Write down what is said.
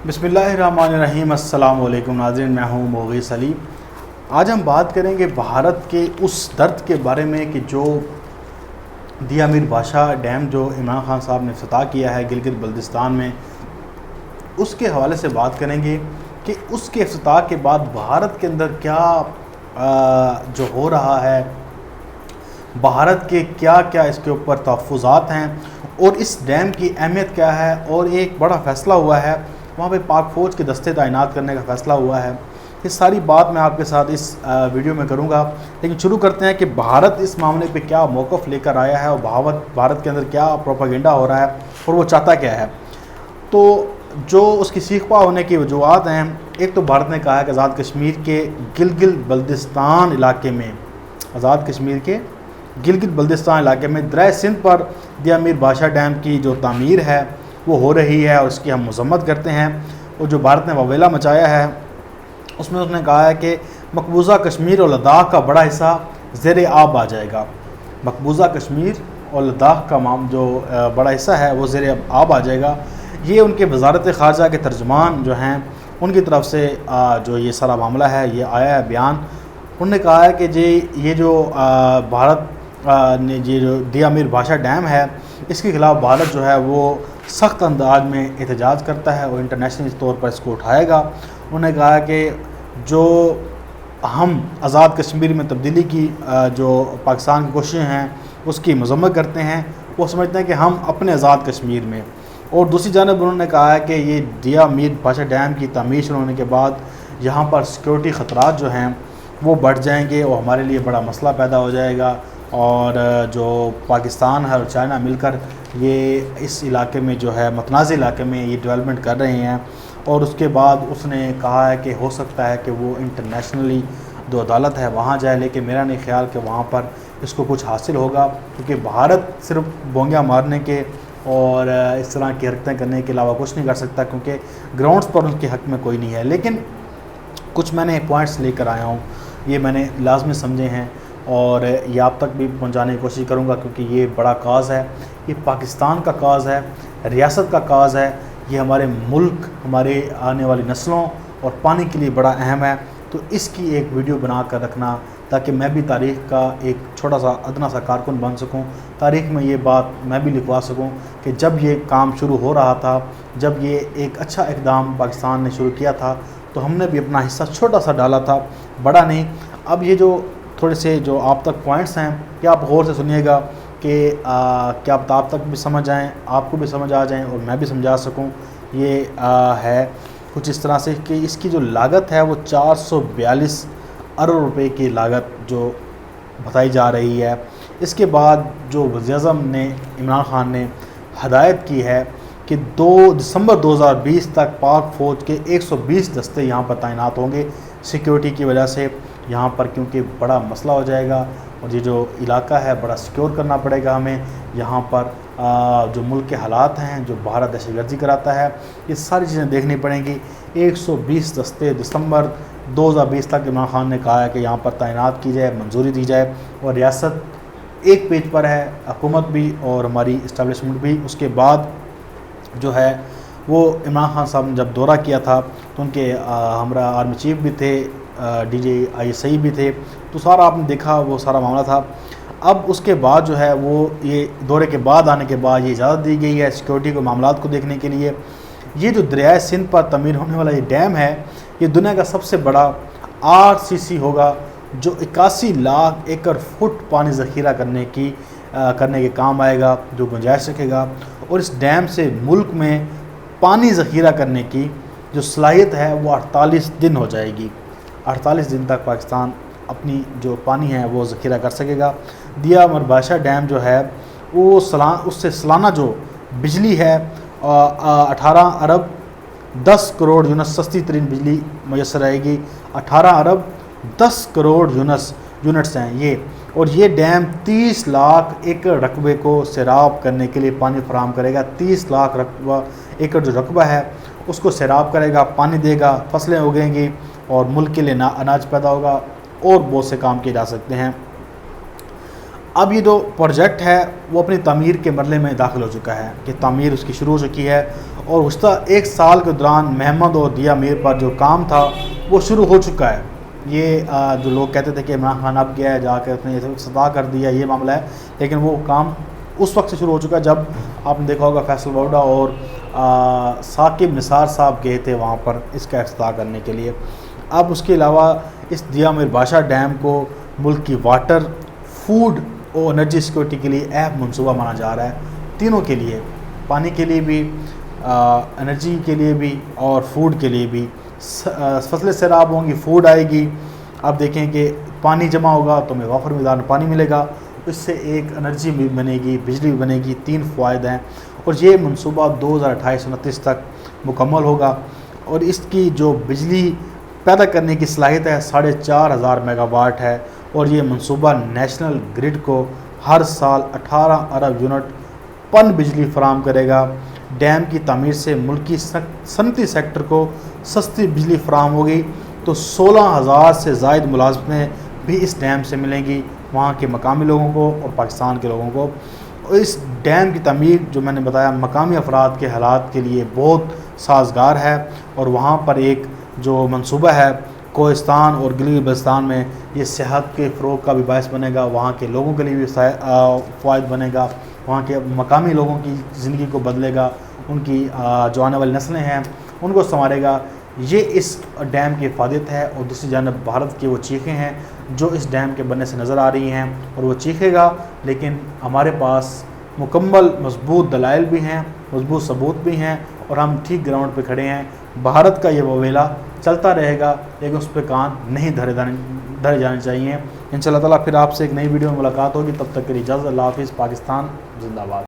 بسم اللہ الرحمن الرحیم۔ السلام علیکم ناظرین، میں ہوں مغیث سلیم۔ آج ہم بات کریں گے بھارت کے اس درد کے بارے میں کہ جو دیا میر بھاشا ڈیم جو عمران خان صاحب نے افتتاح کیا ہے گلگت بلتستان میں، اس کے حوالے سے بات کریں گے کہ اس کے افتتاح کے بعد بھارت کے اندر کیا جو ہو رہا ہے، بھارت کے کیا کیا اس کے اوپر تحفظات ہیں اور اس ڈیم کی اہمیت کیا ہے، اور ایک بڑا فیصلہ ہوا ہے وہاں پہ پاک فوج کے دستے تعینات کرنے کا فیصلہ ہوا ہے۔ یہ ساری بات میں آپ کے ساتھ اس ویڈیو میں کروں گا، لیکن شروع کرتے ہیں کہ بھارت اس معاملے پہ کیا موقف لے کر آیا ہے اور بھارت کے اندر کیا پروپیگنڈا ہو رہا ہے اور وہ چاہتا کیا ہے۔ تو جو اس کی سیکھ پا ہونے کی وجوہات ہیں، ایک تو بھارت نے کہا ہے کہ آزاد کشمیر کے گلگت بلتستان علاقے میں گلگت بلتستان علاقے میں دریائے سندھ پر دیا میر بھاشا ڈیم کی جو تعمیر ہے وہ ہو رہی ہے اور اس کی ہم مذمت کرتے ہیں، اور جو بھارت نے وویلا مچایا ہے اس میں اس نے کہا ہے کہ مقبوضہ کشمیر اور لداخ کا بڑا حصہ زیر آب آ جائے گا۔ مقبوضہ کشمیر اور لداخ کا جو بڑا حصہ ہے وہ زیر آب آ جائے گا۔ یہ ان کے وزارت خارجہ کے ترجمان جو ہیں ان کی طرف سے جو یہ سارا معاملہ ہے یہ آیا ہے بیان۔ انہوں نے کہا ہے کہ یہ جو بھارت نے یہ جو دیا میر بھاشا ڈیم ہے اس کے خلاف بھارت جو ہے وہ سخت انداز میں احتجاج کرتا ہے اور انٹرنیشنل طور پر اس کو اٹھائے گا۔ انہوں نے کہا کہ جو ہم آزاد کشمیر میں تبدیلی کی جو پاکستان کی کوششیں ہیں اس کی مذمت کرتے ہیں، وہ سمجھتے ہیں کہ ہم اپنے آزاد کشمیر میں، اور دوسری جانب انہوں نے کہا ہے کہ یہ دیا میر بھاشا ڈیم کی تعمیر شروع ہونے کے بعد یہاں پر سیکورٹی خطرات جو ہیں وہ بڑھ جائیں گے اور ہمارے لیے بڑا مسئلہ پیدا ہو جائے گا، اور جو پاکستان ہے اور چائنا مل کر یہ اس علاقے میں جو ہے متنازع علاقے میں یہ ڈیولپمنٹ کر رہے ہیں۔ اور اس کے بعد اس نے کہا ہے کہ ہو سکتا ہے کہ وہ انٹرنیشنلی جو عدالت ہے وہاں جائے، لیکن میرا نہیں خیال کہ وہاں پر اس کو کچھ حاصل ہوگا، کیونکہ بھارت صرف بونگیاں مارنے کے اور اس طرح کی حرکتیں کرنے کے علاوہ کچھ نہیں کر سکتا، کیونکہ گراؤنڈز پر ان کے حق میں کوئی نہیں ہے۔ لیکن کچھ میں نے پوائنٹس لے کر آیا ہوں، یہ میں نے لازمی سمجھے ہیں اور یہ آپ تک بھی پہنچانے کی کوشش کروں گا، کیونکہ یہ بڑا کاز ہے، یہ پاکستان کا کاز ہے، ریاست کا کاز ہے، یہ ہمارے ملک، ہمارے آنے والی نسلوں اور پانی کے لیے بڑا اہم ہے۔ تو اس کی ایک ویڈیو بنا کر رکھنا تاکہ میں بھی تاریخ کا ایک چھوٹا سا ادنا سا کارکن بن سکوں، تاریخ میں یہ بات میں بھی لکھوا سکوں کہ جب یہ کام شروع ہو رہا تھا، جب یہ ایک اچھا اقدام پاکستان نے شروع کیا تھا تو ہم نے بھی اپنا حصہ چھوٹا سا ڈالا تھا، بڑا نہیں۔ اب یہ جو تھوڑے سے جو آپ تک پوائنٹس ہیں کہ آپ غور سے سنیے گا کہ کیا آپ تک بھی سمجھ آئیں، آپ کو بھی سمجھ آ جائیں اور میں بھی سمجھا سکوں۔ یہ ہے کچھ اس طرح سے کہ اس کی جو لاگت ہے وہ 442 ارب روپے کی لاگت جو بتائی جا رہی ہے۔ اس کے بعد جو وزیر اعظم نے عمران خان نے ہدایت کی ہے کہ 2 دسمبر 2020 تک پاک فوج کے 120 دستے یہاں پر تعینات ہوں گے سیکیورٹی کی وجہ سے یہاں پر، کیونکہ بڑا مسئلہ ہو جائے گا اور یہ جو علاقہ ہے بڑا سیکیور کرنا پڑے گا ہمیں۔ یہاں پر جو ملک کے حالات ہیں، جو بھارت دہشت گردی کراتا ہے، یہ ساری چیزیں دیکھنی پڑیں گی۔ 120 دستے دسمبر 2020 تک عمران خان نے کہا ہے کہ یہاں پر تعینات کی جائے، منظوری دی جائے، اور ریاست ایک پیج پر ہے، حکومت بھی اور ہماری اسٹیبلشمنٹ بھی۔ اس کے بعد جو ہے وہ عمران خان صاحب نے جب دورہ کیا تھا تو ان کے ہمراہ آرمی چیف بھی تھے، D G I S I بھی تھے، تو سارا آپ نے دیکھا وہ سارا معاملہ تھا۔ اب اس کے بعد جو ہے وہ یہ دورے کے بعد آنے کے بعد یہ اجازت دی گئی ہے سیکورٹی کو معاملات کو دیکھنے کے لیے۔ یہ جو دریائے سندھ پر تعمیر ہونے والا یہ ڈیم ہے یہ دنیا کا سب سے بڑا RCC ہوگا، جو 81 لاکھ ایکڑ فٹ پانی ذخیرہ کرنے کے کام آئے گا، جو گنجائش رکھے گا، اور اس ڈیم سے ملک میں پانی ذخیرہ کرنے کی جو صلاحیت ہے وہ 48 دن ہو جائے گی۔ 48 دن تک پاکستان اپنی جو پانی ہے وہ ذخیرہ کر سکے گا۔ دیا میر بھاشا ڈیم جو ہے وہ اس سے سالانہ جو بجلی ہے 18 ارب 10 کروڑ یونٹس سستی ترین بجلی میسر آئے گی۔ 18 ارب 10 کروڑ یونٹس ہیں یہ، اور یہ ڈیم 30 لاکھ ایکڑ رقبے کو سیراب کرنے کے لیے پانی فراہم کرے گا۔ 30 لاکھ ایکڑ جو رقبہ ہے اس کو سیراب کرے گا، پانی دے گا، فصلیں اگیں گی اور ملک کے لیے اناج پیدا ہوگا، اور بہت سے کام کیے جا سکتے ہیں۔ اب یہ جو پروجیکٹ ہے وہ اپنی تعمیر کے مرحلے میں داخل ہو چکا ہے کہ تعمیر اس کی شروع ہو چکی ہے، اور گزشتہ 1 سال کے دوران محمد اور دیا میر پر جو کام تھا وہ شروع ہو چکا ہے۔ یہ جو لوگ کہتے تھے کہ عمران خان اب گیا ہے جا کے اس نے افتتاح کر دیا، یہ معاملہ ہے، لیکن وہ کام اس وقت سے شروع ہو چکا ہے جب آپ نے دیکھا ہوگا فیصل ووڈا اور ثاقب نثار صاحب گئے تھے وہاں پر اس کا افتتاح کرنے کے لیے۔ اب اس کے علاوہ اس دیا میر بادشاہ ڈیم کو ملک کی واٹر، فوڈ اور انرجی سیکورٹی کے لیے اہم منصوبہ مانا جا رہا ہے، تینوں کے لیے، پانی کے لیے بھی، انرجی کے لیے بھی اور فوڈ کے لیے بھی۔ فصلیں سیراب ہوں گی، فوڈ آئے گی، آپ دیکھیں کہ پانی جمع ہوگا تو ہمیں وافر مقدار میں پانی ملے گا، اس سے ایک انرجی بھی بنے گی، بجلی بھی بنے گی، 3 فوائد ہیں، اور یہ منصوبہ 2028-29 تک مکمل ہوگا، اور اس کی جو بجلی پیدا کرنے کی صلاحیت ہے 4,500 میگا واٹ ہے، اور یہ منصوبہ نیشنل گرڈ کو ہر سال 18 ارب یونٹ پن بجلی فراہم کرے گا۔ ڈیم کی تعمیر سے ملکی صنعتی سیکٹر کو سستی بجلی فراہم ہوگی، تو 16,000 سے زائد ملازمتیں بھی اس ڈیم سے ملیں گی، وہاں کے مقامی لوگوں کو اور پاکستان کے لوگوں کو۔ اور اس ڈیم کی تعمیر جو میں نے بتایا مقامی افراد کے حالات کے لیے بہت سازگار ہے، اور وہاں پر ایک جو منصوبہ ہے کوہستان اور گلگت بلتستان میں، یہ صحت کے فروغ کا بھی باعث بنے گا، وہاں کے لوگوں کے لیے بھی فوائد بنے گا، وہاں کے مقامی لوگوں کی زندگی کو بدلے گا، ان کی جو آنے والی نسلیں ہیں ان کو سنوارے گا۔ یہ اس ڈیم کی افادیت ہے، اور دوسری جانب بھارت کی وہ چیخیں ہیں جو اس ڈیم کے بننے سے نظر آ رہی ہیں، اور وہ چیخے گا، لیکن ہمارے پاس مکمل مضبوط دلائل بھی ہیں، مضبوط ثبوت بھی ہیں، اور ہم ٹھیک گراؤنڈ پہ کھڑے ہیں۔ بھارت کا یہ وویلا چلتا رہے گا، لیکن اس پہ کان نہیں دھرے جانے چاہیے۔ انشاءاللہ تعالیٰ پھر آپ سے ایک نئی ویڈیو میں ملاقات ہوگی، تب تک کے لیے اجازت، اللہ حافظ، پاکستان زندہ باد۔